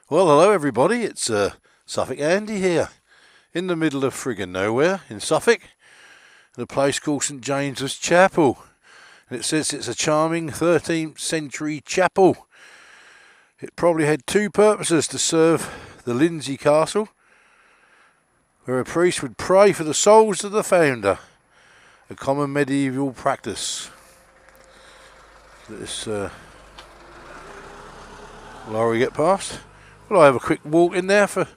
Well, hello everybody, it's Suffolk Andy here, in the middle of friggin' nowhere in Suffolk, in a place called St James's Chapel. And it says it's a charming 13th century chapel. It probably had two purposes: to serve the Lindsay Castle, where a priest would pray for the souls of the founder, a common medieval practice. This lorry get past. Well, I have a quick walk in there if I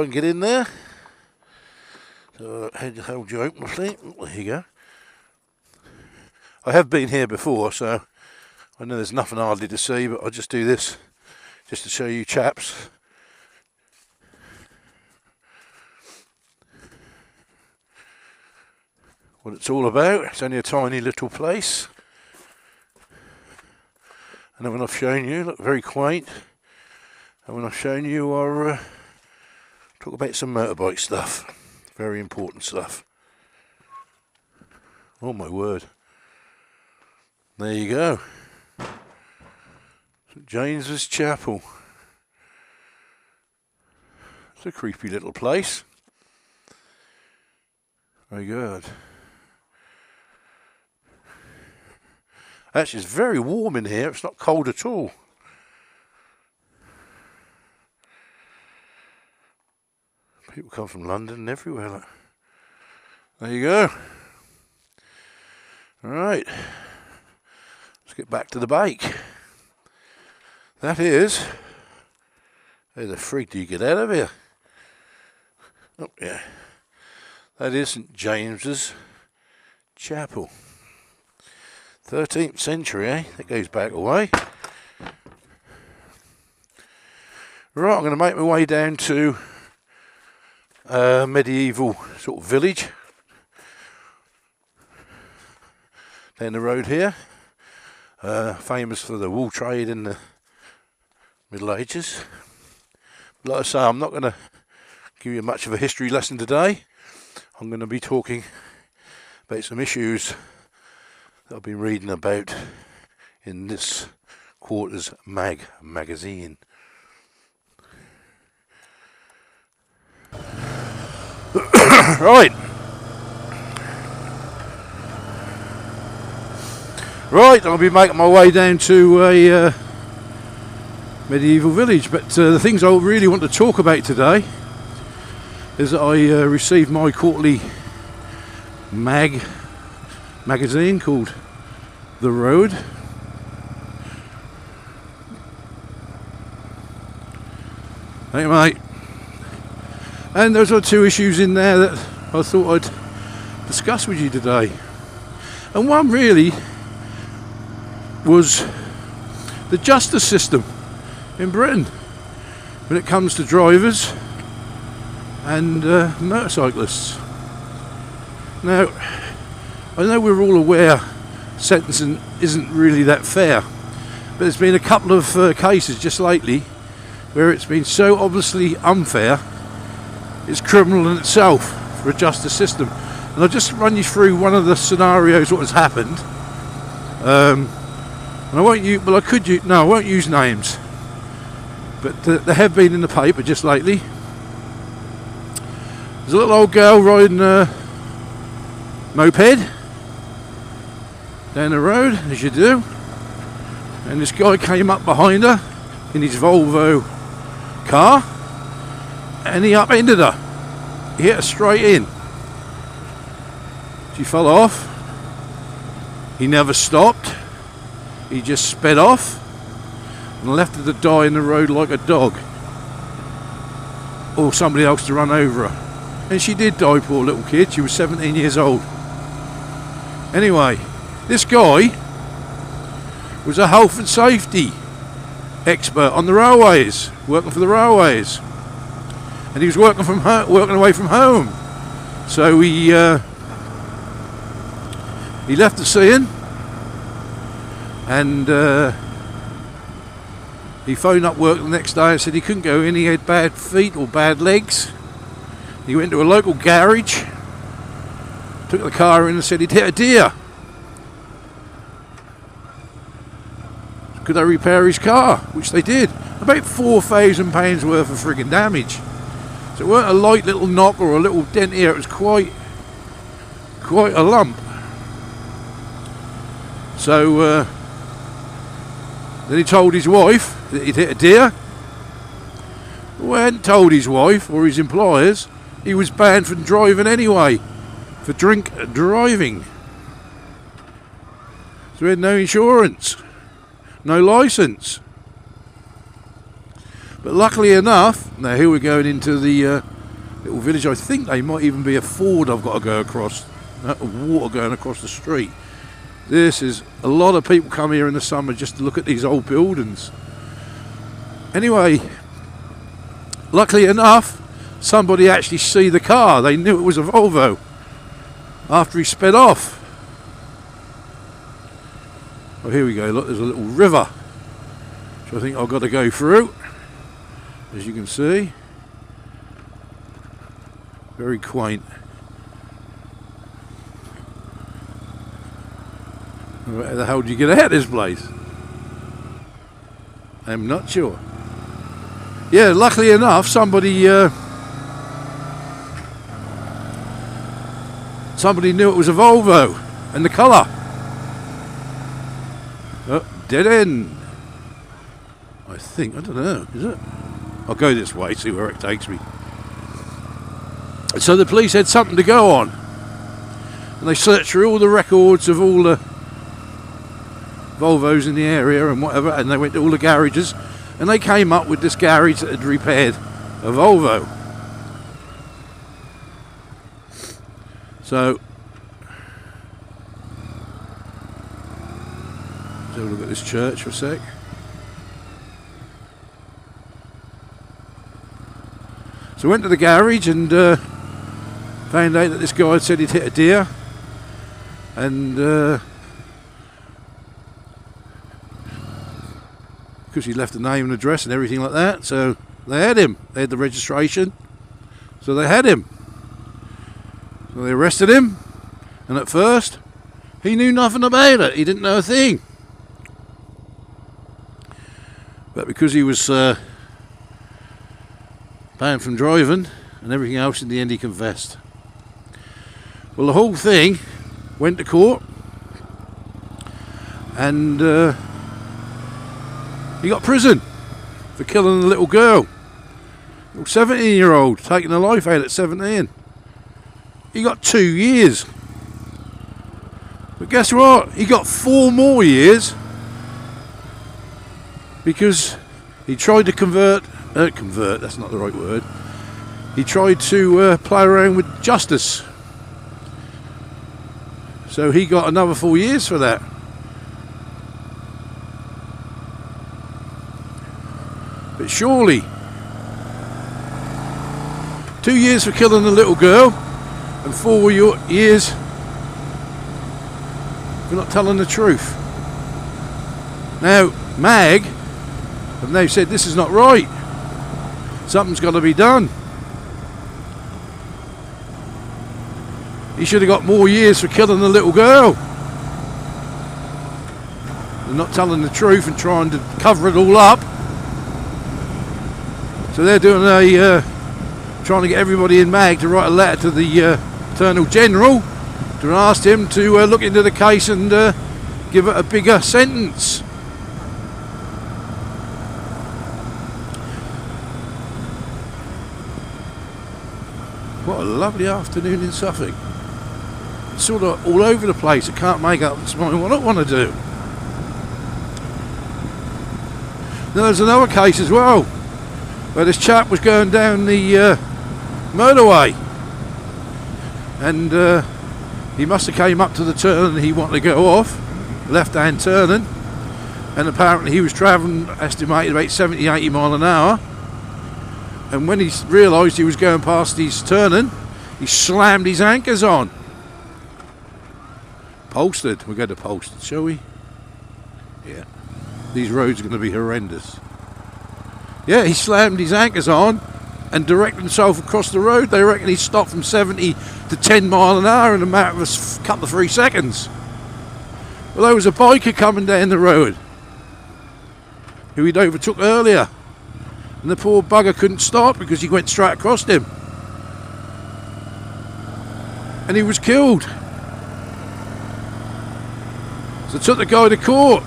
can get in there. So hold you open, there you go. I have been here before, so I know there's nothing hardly to see, but I'll just do this just to show you chaps. What it's all about. It's only a tiny little place. And then when I've shown you, look, very quaint. And when I've shown you, I'll talk about some motorbike stuff. Very important stuff. Oh my word. There you go. St James's Chapel. It's a creepy little place. Very good. Actually, it's very warm in here. It's not cold at all. People come from London and everywhere. Look. There you go. Alright. Let's get back to the bake. That is... How the freak do you get out of here? Oh, yeah. That is St James's Chapel. 13th century, eh? That goes back a way. Right, I'm going to make my way down to a medieval sort of village down the road here. Famous for the wool trade in the Middle Ages. But like I say, I'm not going to give you much of a history lesson today. I'm going to be talking about some issues that I've been reading about in this quarter's magazine. Right, I'll be making my way down to a medieval village, but the things I really want to talk about today is that I received my quarterly magazine called The Road. Hey mate. And those are two issues in there that I thought I'd discuss with you today. And one really was the justice system in Britain when it comes to drivers and motorcyclists. Now, I know we're all aware sentencing isn't really that fair, but there's been a couple of cases just lately where it's been so obviously unfair it's criminal in itself for a justice system. And I'll just run you through one of the scenarios what has happened. And I won't use, well I could use, no I won't use names, but they have been in the paper just lately. There's a little old girl riding a moped down the road, as you do, and this guy came up behind her in his Volvo car and he upended her. He hit her straight in. She fell off. He never stopped. He just sped off and left her to die in the road like a dog, or somebody else to run over her. And she did die, poor little kid. She was 17 years old. Anyway, this guy was a health and safety expert on the railways, working for the railways. And he was working away from home. So he left the scene and he phoned up work the next day and said he couldn't go in. He had bad feet or bad legs. He went to a local garage, took the car in and said he'd hit a deer. could they repair his car, which they did. About £4,000 worth of friggin' damage. So it weren't a light little knock or a little dent here, it was quite a lump. So then he told his wife that he'd hit a deer. Well, he hadn't told his wife or his employers. He was banned from driving anyway, for drink driving. So he had no insurance, no licence. But luckily enough, now here we're going into the little village. I think they might even be a ford I've got to go across, water going across the street. This is, a lot of people come here in the summer just to look at these old buildings. Anyway, luckily enough, somebody actually see the car. They knew it was a Volvo after he sped off. Oh, here we go. Look, there's a little river, which I think I've got to go through. As you can see, very quaint. Where the hell did you get out of this place? I'm not sure. Yeah, luckily enough, somebody knew it was a Volvo, and the colour. Oh, dead end. I think, I don't know, is it? I'll go this way, see where it takes me. So the police had something to go on, and they searched through all the records of all the Volvos in the area and whatever, and they went to all the garages, and they came up with this garage that had repaired a Volvo. So let's have a look at this church for a sec. So I went to the garage and found out that this guy had said he'd hit a deer, and because he left a name and address and everything like that, so they had him. They had the registration, so they had him. So they arrested him, and at first he knew nothing about it. He didn't know a thing. But because he was banned from driving and everything else, in the end he confessed. Well, the whole thing went to court, and he got prison for killing a little girl, a 17-year-old, taking her life out at 17. He got 2 years. But guess what? He got 4 more years because he tried to convert, that's not the right word. He tried to play around with justice. So he got another 4 years for that. But surely, 2 years for killing a little girl and 4 years for not telling the truth. Now, MAG have now said this is not right. Something's got to be done. He should have got more years for killing a little girl and not telling the truth and trying to cover it all up. So they're doing trying to get everybody in MAG to write a letter to the Attorney General to ask him to look into the case and give it a bigger sentence. What a lovely afternoon in Suffolk. It's sort of all over the place. I can't make up this morning what I want to do. Then there's another case as well, where this chap was going down the motorway, and he must have came up to the turn and he wanted to go off, left-hand turning, and apparently he was travelling estimated about 70-80 mile an hour, and when he realised he was going past his turning, he slammed his anchors on. Polstead, we'll go to Polstead, shall we? Yeah, these roads are going to be horrendous. Yeah, he slammed his anchors on and directed himself across the road. They reckon he stopped from 70 to 10 mile an hour in a matter of a couple of 3 seconds. Well, there was a biker coming down the road. who he'd overtook earlier. And the poor bugger couldn't stop because he went straight across him. And he was killed. So took the guy to court.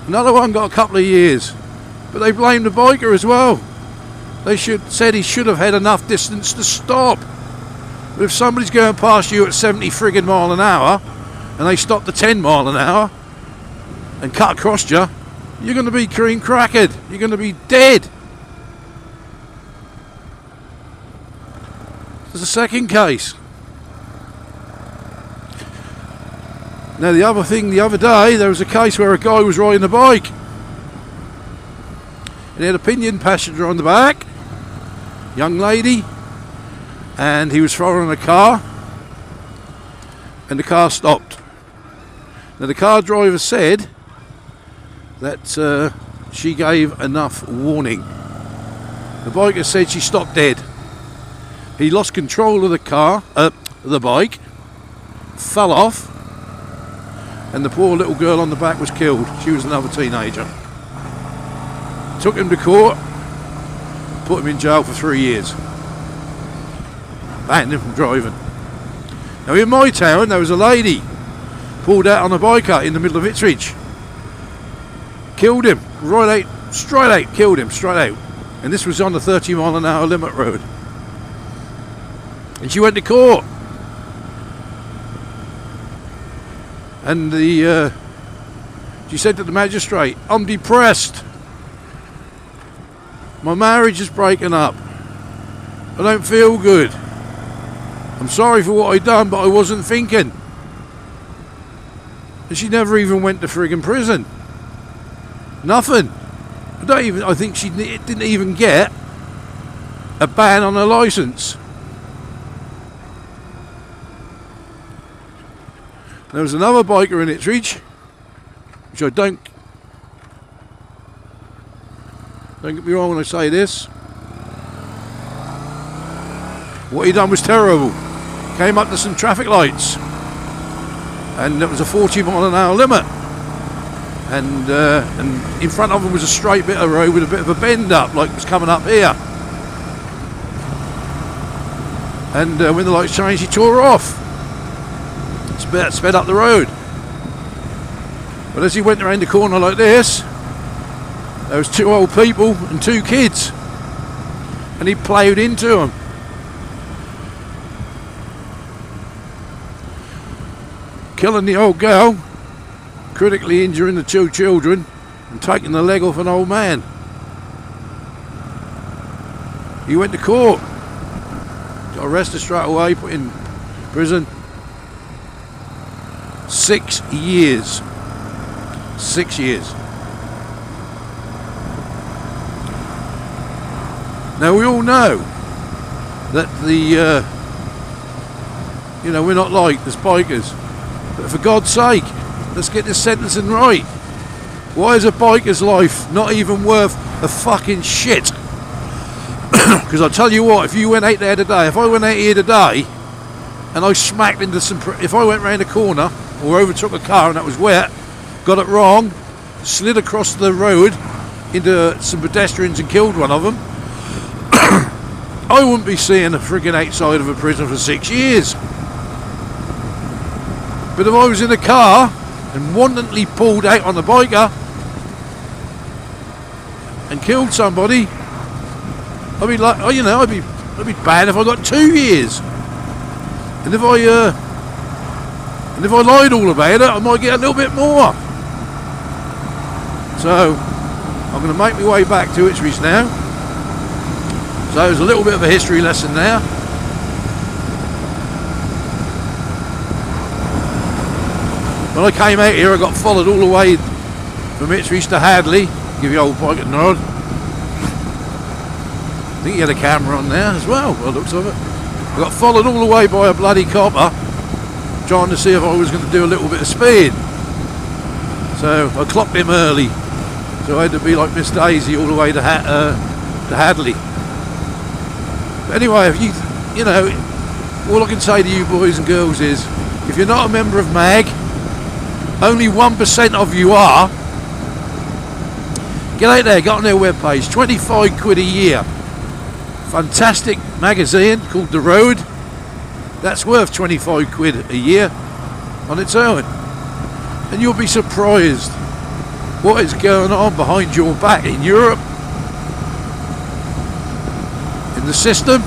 Another one got a couple of years. But they blamed the biker as well. They said he should have had enough distance to stop. But if somebody's going past you at 70 friggin' mile an hour and they stop to 10 mile an hour and cut across you, you're going to be cream crackered. You're going to be dead. There's a second case. Now the other thing, the other day there was a case where a guy was riding a bike and he had a pinion passenger on the back, young lady, and he was following a car and the car stopped. Now the car driver said that she gave enough warning. The biker said she stopped dead. He lost control of the car, the bike, fell off, and the poor little girl on the back was killed. She was another teenager. Took him to court, put him in jail for 3 years. Banned him from driving. Now in my town there was a lady pulled out on a biker in the middle of Ipswich. Killed him, straight out, killed him straight out. And this was on the 30 mile an hour limit road. And she went to court. And she said to the magistrate, "I'm depressed. My marriage is breaking up. I don't feel good. I'm sorry for what I done, but I wasn't thinking." And she never even went to friggin' prison. Nothing. I think she didn't even get a ban on her licence. There was another biker in Ipswich, which I don't get me wrong when I say this. What he done was terrible. Came up to some traffic lights, and there was a 40 mile an hour limit, and in front of him was a straight bit of road with a bit of a bend up, like it was coming up here. And when the lights changed, he tore off. Sped up the road. But as he went around the corner like this, there was 2 old people and 2 kids, and he ploughed into them. Killing the old girl, critically injuring the 2 children, and taking the leg off an old man. He went to court, got arrested straight away, put in prison. 6 years. 6 years. Now we all know that we're not like as bikers, but for God's sake, let's get this sentencing right. Why is a biker's life not even worth a fucking shit? Because I tell you what, if you went out there today, if I went out here today and I smacked into if I went round a corner or overtook a car and that was wet, got it wrong, slid across the road into some pedestrians and killed one of them, I wouldn't be seeing the friggin' outside of a prison for 6 years. But if I was in a car and wantonly pulled out on a biker and killed somebody, I'd be like, I'd be bad if I got 2 years. And if I lied all about it, I might get a little bit more. So I'm going to make my way back to Ipswich now. So there's a little bit of a history lesson there. When I came out here, I got followed all the way from Ipswich to Hadley. Give you old bike a nod. I think he had a camera on there as well, by the looks of it. I got followed all the way by a bloody copper, trying to see if I was going to do a little bit of speed. So I clocked him early. So I had to be like Miss Daisy all the way to Hadley. But anyway, if all I can say to you boys and girls is, if you're not a member of MAG, only 1% of you are, Get out there, get on their webpage. 25 quid a year. Fantastic magazine called The Road. That's worth 25 quid a year on its own. And you'll be surprised what is going on behind your back in Europe, in the system.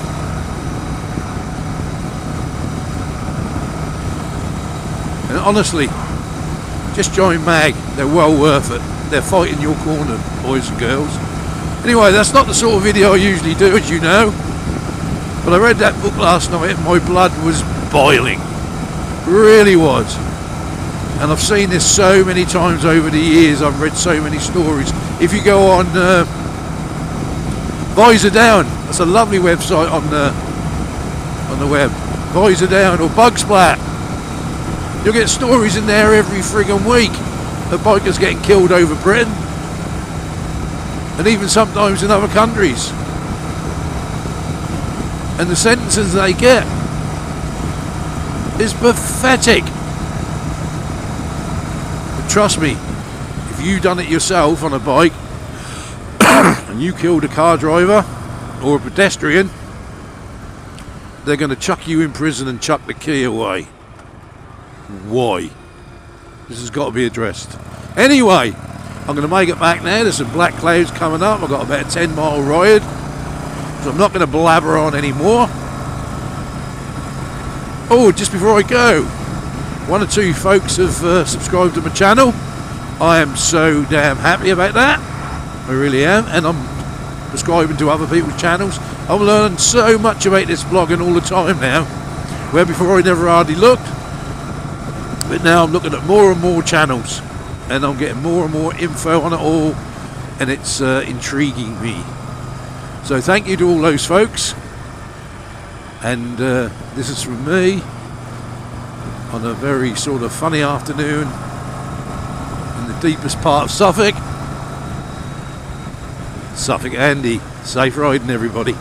And honestly, just join MAG. They're well worth it. They're fighting your corner, boys and girls. Anyway, that's not the sort of video I usually do, as you know. But I read that book last night and my blood was boiling. Really was. And I've seen this so many times over the years. I've read so many stories. If you go on Visor Down, that's a lovely website on the web. Visor Down or Bugsplat. You'll get stories in there every friggin' week of bikers getting killed over Britain. And even sometimes in other countries. And the sentences they get is pathetic. But trust me, if you done it yourself on a bike and you killed a car driver or a pedestrian, they're going to chuck you in prison and chuck the key away. Why? This has got to be addressed. Anyway, I'm going to make it back now. There's some black clouds coming up. I've got about a 10-mile ride, so I'm not going to blabber on anymore. Oh, just before I go, one or two folks have subscribed to my channel. I am so damn happy about that. I really am. And I'm subscribing to other people's channels. I'm learning so much about this blogging all the time now, where before I never hardly looked. But now I'm looking at more and more channels, and I'm getting more and more info on it all, and it's intriguing me. So thank you to all those folks. And this is from me on a very sort of funny afternoon in the deepest part of Suffolk. Suffolk Andy. Safe riding, everybody.